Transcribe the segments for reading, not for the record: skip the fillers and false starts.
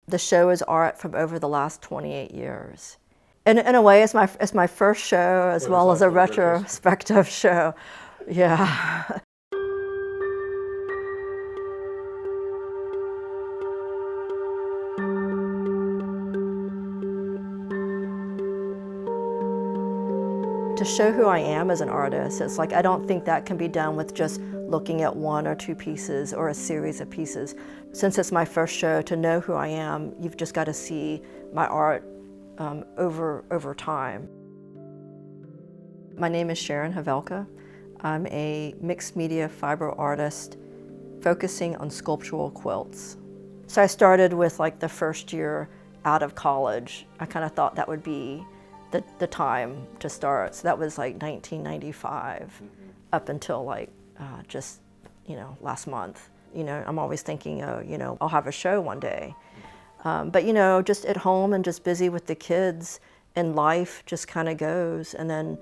The show is art from over the last 28 years. In a way, it's my first show as well as a retrospective show. Yeah. To show who I am as an artist, it's like I don't think that can be done with just looking at one or two pieces or a series of pieces. Since it's my first show, to know who I am, you've just got to see my art over time. My name is Sharon Havelka. I'm a mixed media fiber artist focusing on sculptural quilts. So I started with like the first year out of college. I kind of thought that would be the time to start. So that was like 1995 up until like just, last month. I'm always thinking, I'll have a show one day. But just at home and just busy with the kids and life just kind of goes. And then,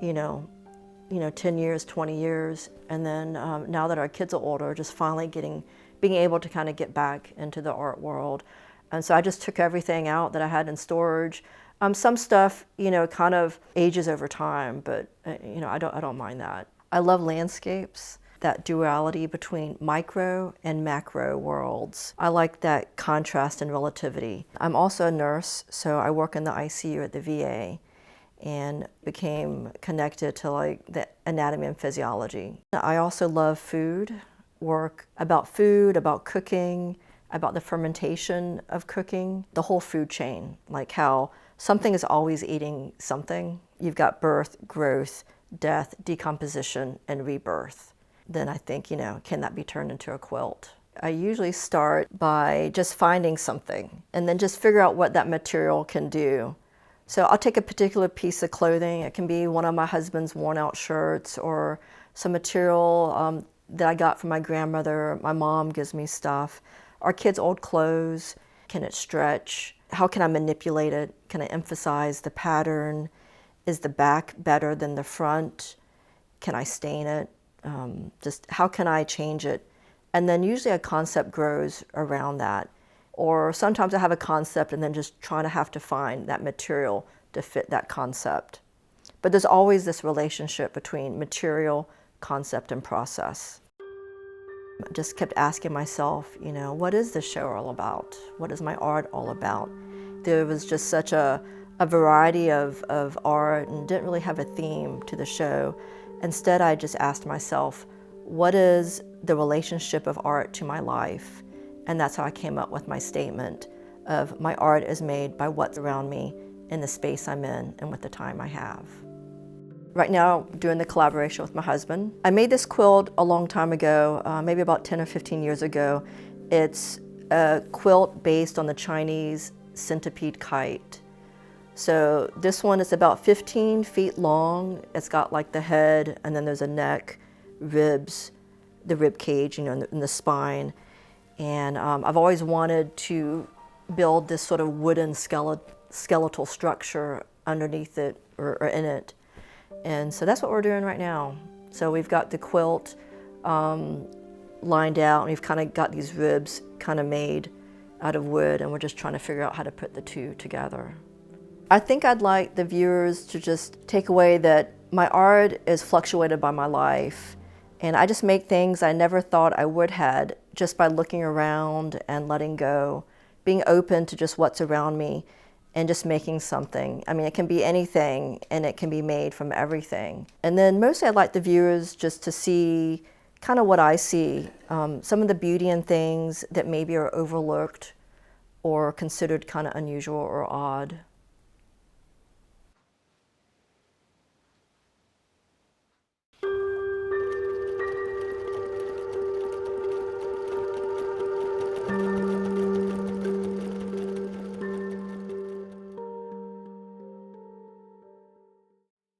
10 years, 20 years. And then now that our kids are older, just finally being able to kind of get back into the art world. And so I just took everything out that I had in storage. Some stuff, kind of ages over time, but I don't mind that. I love landscapes, that duality between micro and macro worlds. I like that contrast and relativity. I'm also a nurse, so I work in the ICU at the VA and became connected to like the anatomy and physiology. I also love food, work about food, about cooking, about the fermentation of cooking, the whole food chain, like how something is always eating something. You've got birth, growth, death, decomposition, and rebirth. Then I think, can that be turned into a quilt? I usually start by just finding something and then just figure out what that material can do. So I'll take a particular piece of clothing. It can be one of my husband's worn out shirts or some material that I got from my grandmother. My mom gives me stuff. Our kids' old clothes. Can it stretch? How can I manipulate it? Can I emphasize the pattern? Is the back better than the front? Can I stain it? Just how can I change it? And then usually a concept grows around that. Or sometimes I have a concept and then just trying to have to find that material to fit that concept. But there's always this relationship between material, concept, and process. I just kept asking myself, what is this show all about? What is my art all about? There was just such a variety of art and didn't really have a theme to the show. Instead, I just asked myself, what is the relationship of art to my life? And that's how I came up with my statement of my art is made by what's around me in the space I'm in and with the time I have. Right now, doing the collaboration with my husband. I made this quilt a long time ago, maybe about 10 or 15 years ago. It's a quilt based on the Chinese centipede kite. So this one is about 15 feet long. It's got like the head, and then there's a neck, ribs, the rib cage, and the spine. And I've always wanted to build this sort of wooden skeletal structure underneath it or in it. And so that's what we're doing right now. So we've got the quilt lined out, and we've kind of got these ribs kind of made out of wood, and we're just trying to figure out how to put the two together. I think I'd like the viewers to just take away that my art is fluctuated by my life, and I just make things I never thought I would had just by looking around and letting go, being open to just what's around me and just making something. I mean, it can be anything and it can be made from everything. And then mostly I'd like the viewers just to see kind of what I see, some of the beauty in things that maybe are overlooked or considered kind of unusual or odd.